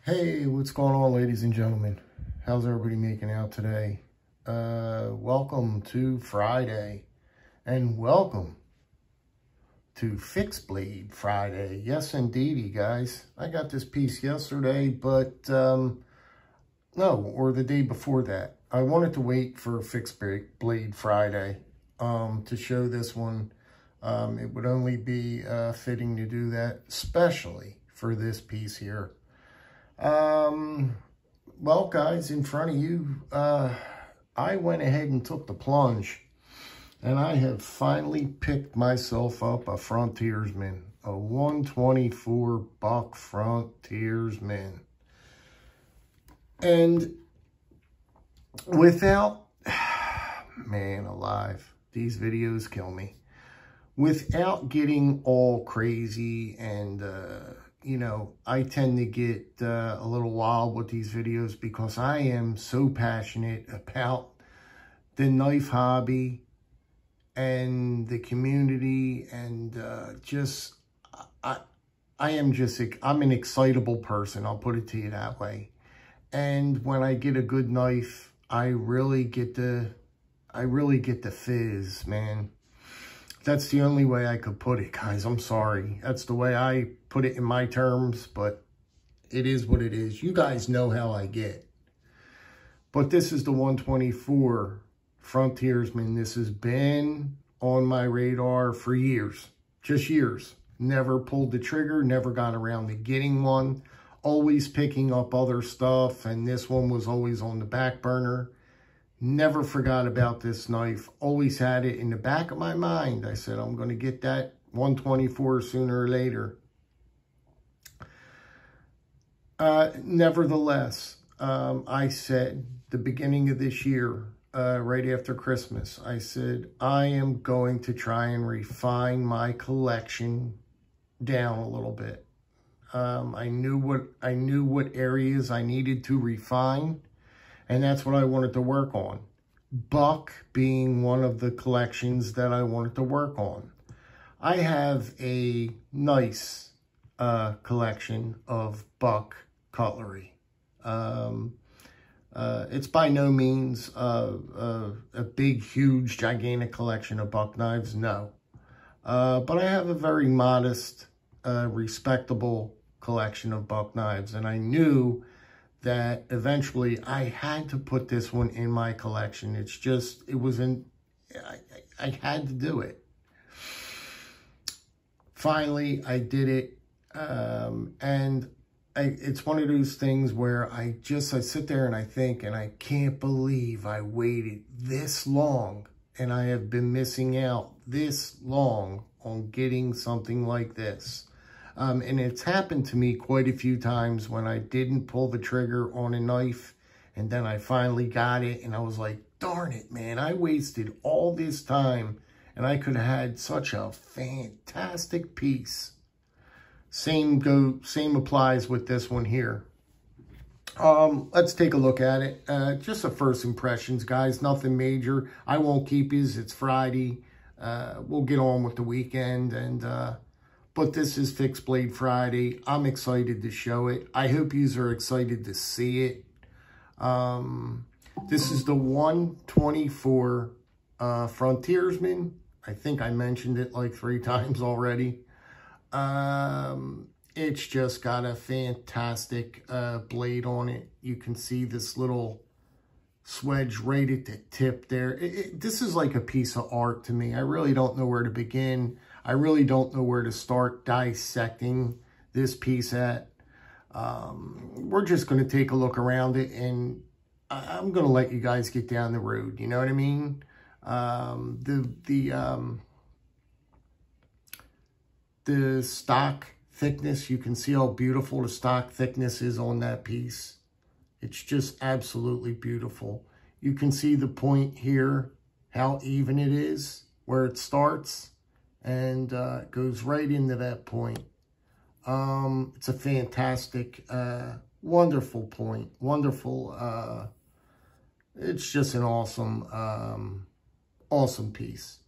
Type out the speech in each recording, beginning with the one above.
Hey, what's going on, ladies and gentlemen? How's everybody making out today? Welcome to Friday, and welcome to Fixed Blade Friday. Yes, indeedy, guys. I got this piece yesterday, but no, or the day before that. I wanted to wait for Fixed Blade Friday to show this one. It would only be fitting to do that, especially for this piece here. Well, guys, in front of you, I went ahead and took the plunge, and I have finally picked myself up a Frontiersman, a 124 buck Frontiersman. And without, man alive, these videos kill me. Without getting all crazy and, you know, I tend to get a little wild with these videos because I am so passionate about the knife hobby and the community, and I'm an excitable person. I'll put it to you that way. And when I get a good knife, I really get the fizz, man. That's the only way I could put it, guys. I'm sorry. That's the way I put it in my terms, but it is what it is. You guys know how I get. But this is the 124 Frontiersman. This has been on my radar for years. Just years. Never pulled the trigger. Never got around to getting one. Always picking up other stuff, and this one was always on the back burner. Never forgot about this knife. Always had it in the back of my mind. I said, I'm going to get that 124 sooner or later. Nevertheless, I said the beginning of this year, right after Christmas, I said, I am going to try and refine my collection down a little bit. I knew what areas I needed to refine. And that's what I wanted to work on. Buck being one of the collections that I wanted to work on. I have a nice collection of buck cutlery. It's by no means a big, huge, gigantic collection of buck knives, no. But I have a very modest, respectable collection of buck knives. And I knew that eventually I had to put this one in my collection. It's just, I had to do it. Finally, I did it. It's one of those things where I sit there and I think, and I can't believe I waited this long and I have been missing out this long on getting something like this. And it's happened to me quite a few times when I didn't pull the trigger on a knife, and then I finally got it, and I was like, darn it, man, I wasted all this time, and I could have had such a fantastic piece. Same applies with this one here. Let's take a look at it. Just the first impressions, guys, nothing major. I won't keep his, it's Friday. We'll get on with the weekend, and but this is Fixed Blade Friday. I'm excited to show it. I hope you are excited to see it. This is the 124 Frontiersman. I think I mentioned it like 3 times already. It's just got a fantastic blade on it. You can see this little swedge right at the tip there. This is like a piece of art to me. I really don't know where to begin. I really don't know where to start dissecting this piece at. We're just going to take a look around it, and I'm going to let you guys get down the road. You know what I mean? The stock thickness, you can see how beautiful the stock thickness is on that piece. It's just absolutely beautiful. You can see the point here, how even it is, where it starts. And it goes right into that point. It's a fantastic, wonderful point. Wonderful. It's just an awesome, awesome piece.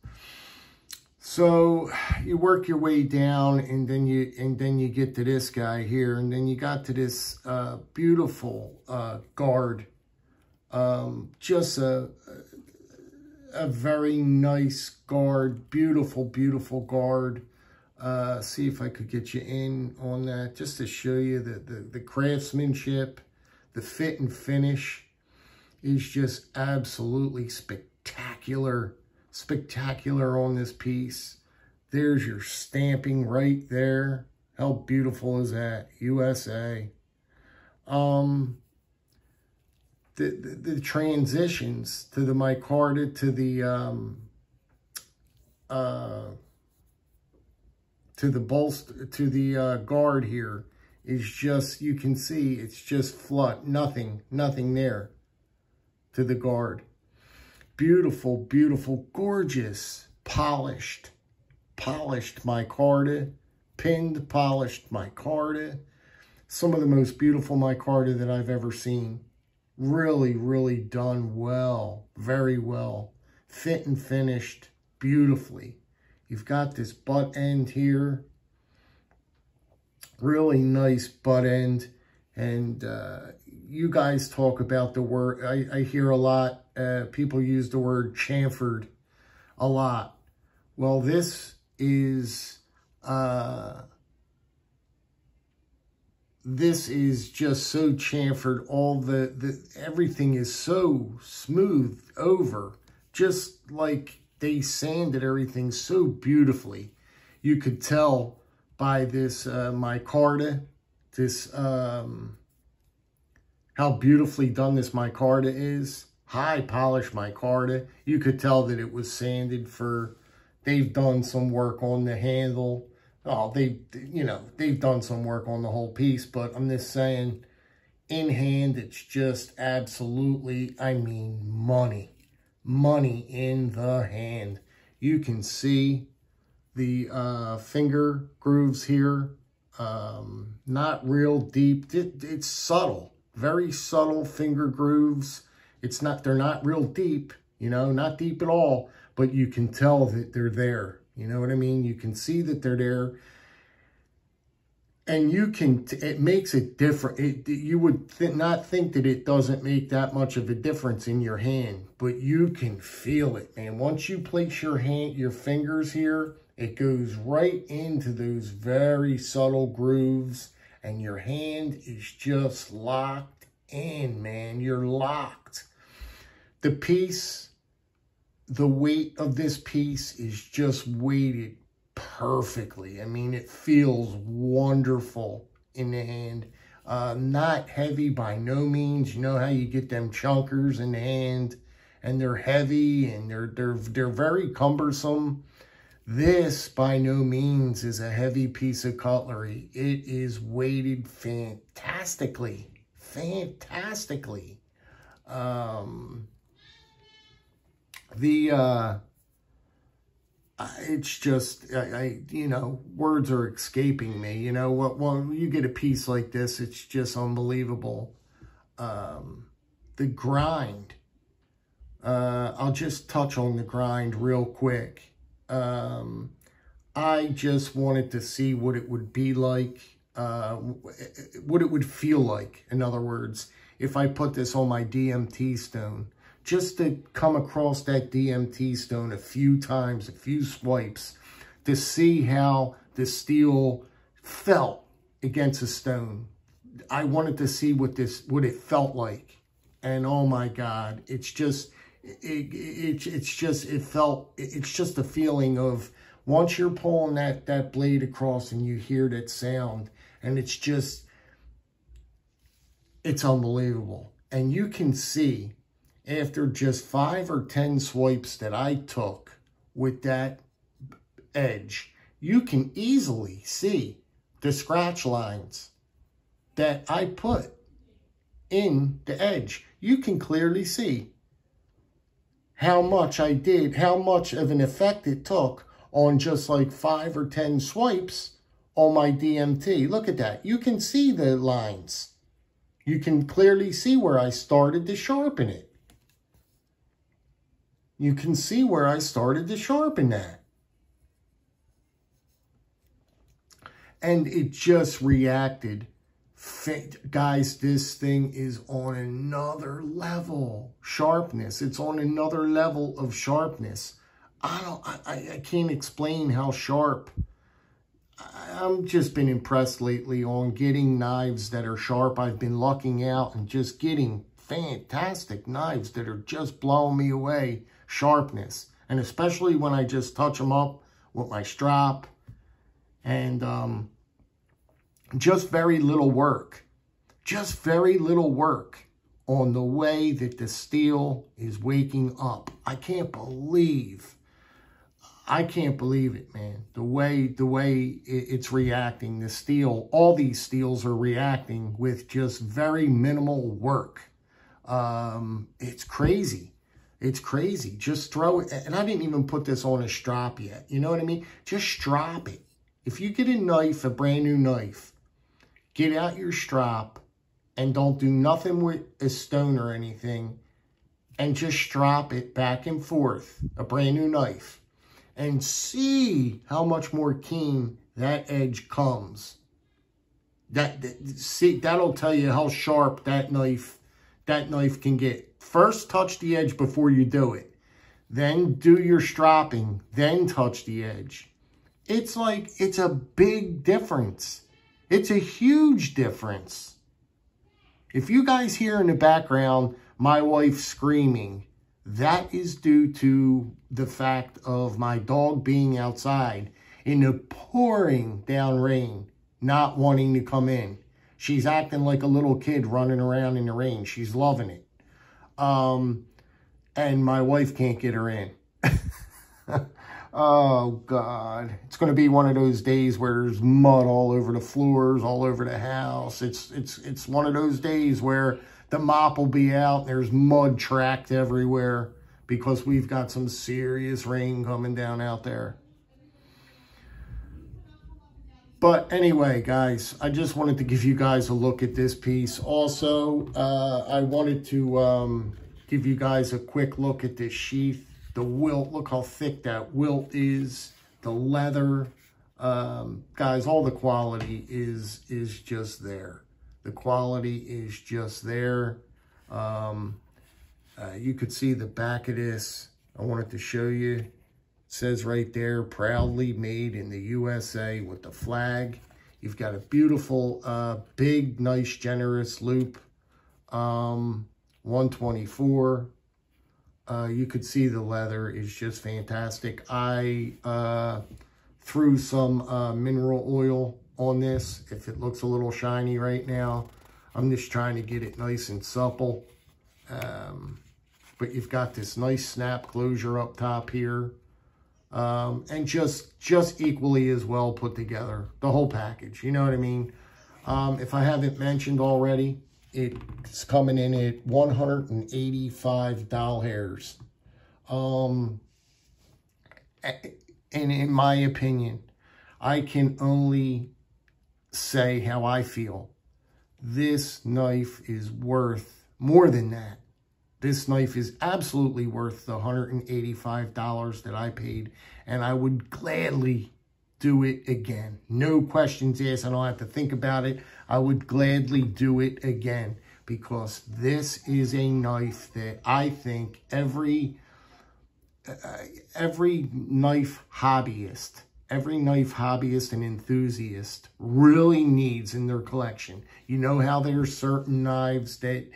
So you work your way down, and then you get to this guy here, and then you got to this beautiful guard. Just a very nice guard, beautiful, beautiful guard. See if I could get you in on that, just to show you the craftsmanship, the fit and finish is just absolutely spectacular. Spectacular on this piece. There's your stamping right there. How beautiful is that? USA. The transitions to the micarta to the bolster to the guard here is just, you can see it's just flat, nothing there to the guard. Beautiful, beautiful, gorgeous, polished micarta, pinned, polished micarta. Some of the most beautiful micarta that I've ever seen. Really, really done well, very well. Fit and finished beautifully. You've got this butt end here. Really nice butt end. And you guys talk about the word, I hear a lot, people use the word chamfered a lot. Well, this is just so chamfered. All everything is so smooth over, just like they sanded everything so beautifully. You could tell by this micarta, this how beautifully done this micarta is. High polished micarta. You could tell that it was sanded they've done some work on the handle. Oh, they've done some work on the whole piece, but I'm just saying, in hand, it's just absolutely, I mean, money. Money in the hand. You can see the finger grooves here. Not real deep. It's subtle. Very subtle finger grooves. They're not real deep, not deep at all, but you can tell that they're there. You know what I mean? You can see that they're there. And it makes it different. You would not think that it doesn't make that much of a difference in your hand, but you can feel it, man. Once you place your fingers here, it goes right into those very subtle grooves, and your hand is just locked in, man. You're locked. The piece, the weight of this piece is just weighted perfectly. I mean, it feels wonderful in the hand. Not heavy by no means. You know how you get them chunkers in the hand, and they're heavy and they're very cumbersome. This by no means is a heavy piece of cutlery. It is weighted fantastically. Fantastically. It's just, words are escaping me. Well, you get a piece like this, it's just unbelievable. The grind, I'll just touch on the grind real quick. I just wanted to see what it would be like, what it would feel like, in other words, if I put this on my DMT stone. Just to come across that DMT stone a few times, a few swipes, to see how the steel felt against a stone. I wanted to see what it felt like. And oh my God, it's just a feeling of, once you're pulling that blade across and you hear that sound, and it's unbelievable. And you can see, after just 5 or 10 swipes that I took with that edge, you can easily see the scratch lines that I put in the edge. You can clearly see how much I did, how much of an effect it took on just like 5 or 10 swipes on my DMT. Look at that. You can see the lines. You can clearly see where I started to sharpen it. You can see where I started to sharpen that. And it just reacted. Guys, this thing is on another level. Sharpness. It's on another level of sharpness. I can't explain how sharp. I've just been impressed lately on getting knives that are sharp. I've been lucking out and just getting fantastic knives that are just blowing me away. Sharpness. And especially when I just touch them up with my strap. And just very little work. Just very little work on the way that the steel is waking up. I can't believe it, man. The way it's reacting, the steel, all these steels are reacting with just very minimal work. It's crazy. It's crazy. Just throw it. And I didn't even put this on a strap yet. You know what I mean? Just strap it. If you get a knife, a brand new knife, get out your strap and don't do nothing with a stone or anything, and just strap it back and forth, a brand new knife, and see how much more keen that edge comes. See, that'll tell you how sharp that knife can get. First, touch the edge before you do it. Then do your strapping, then touch the edge. It's like, it's a big difference. It's a huge difference. If you guys hear in the background my wife screaming, that is due to the fact of my dog being outside in the pouring down rain, not wanting to come in. She's acting like a little kid running around in the rain. She's loving it. And my wife can't get her in. Oh, God. It's going to be one of those days where there's mud all over the floors, all over the house. It's one of those days where the mop will be out and there's mud tracked everywhere because we've got some serious rain coming down out there. But anyway, guys, I just wanted to give you guys a look at this piece. Also, I wanted to give you guys a quick look at this sheath. The wilt, look how thick that wilt is. The leather, guys, all the quality is just there. The quality is just there. You could see the back of this. I wanted to show you. It says right there, proudly made in the USA with the flag. You've got a beautiful, big, nice, generous loop. 124. You could see the leather is just fantastic. I threw some mineral oil on this. If it looks a little shiny right now, I'm just trying to get it nice and supple. But you've got this nice snap closure up top here. And just equally as well put together. The whole package, you know what I mean? If I haven't mentioned already, it's coming in at $185. And in my opinion, I can only say how I feel. This knife is worth more than that. This knife is absolutely worth the $185 that I paid, and I would gladly do it again. No questions asked. I don't have to think about it. I would gladly do it again because this is a knife that I think every knife hobbyist and enthusiast really needs in their collection. You know how there's certain knives that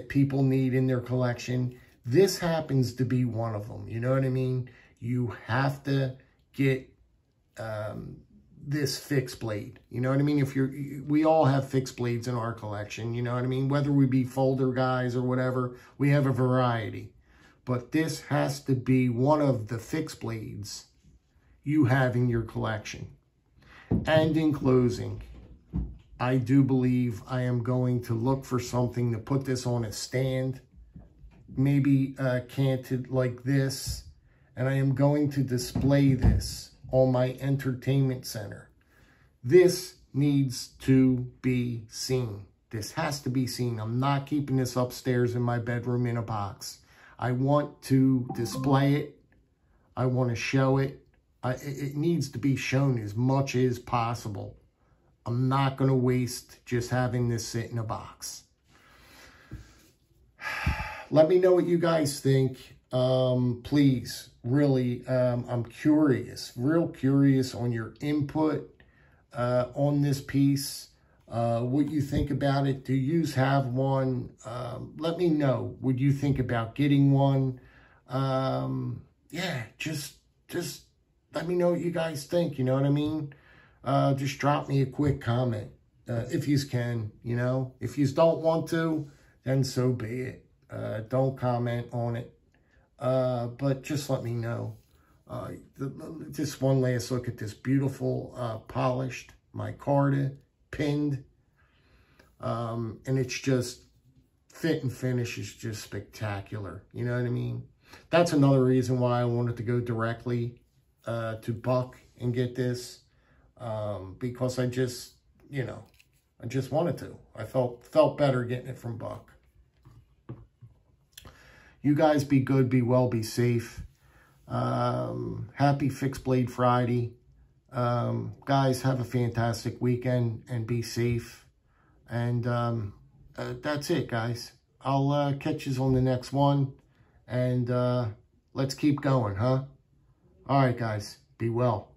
people need in their collection. This happens to be one of them. You know what I mean? You have to get this fixed blade. You know what I mean? We all have fixed blades in our collection. You know what I mean? Whether we be folder guys or whatever, we have a variety. But this has to be one of the fixed blades you have in your collection. And in closing, I do believe I am going to look for something to put this on a stand, maybe canted like this, and I am going to display this on my entertainment center. This needs to be seen. This has to be seen. I'm not keeping this upstairs in my bedroom in a box. I want to display it. I want to show it. It needs to be shown as much as possible. I'm not going to waste just having this sit in a box. Let me know what you guys think. Please, really, I'm curious, real curious on your input on this piece. What you think about it. Do you have one? Let me know. Would you think about getting one? Yeah, just let me know what you guys think. You know what I mean? Just drop me a quick comment if you can. You know, if you don't want to, then so be it. Don't comment on it. But just let me know. Just one last look at this beautiful polished micarta, pinned. And it's just, fit and finish is just spectacular. You know what I mean? That's another reason why I wanted to go directly to Buck and get this. Because I just, you know, I just wanted to. I felt better getting it from Buck. You guys be good, be well, be safe. Happy Fixed Blade Friday. Guys, have a fantastic weekend and be safe. And that's it, guys. I'll catch you on the next one. And let's keep going, huh? All right, guys. Be well.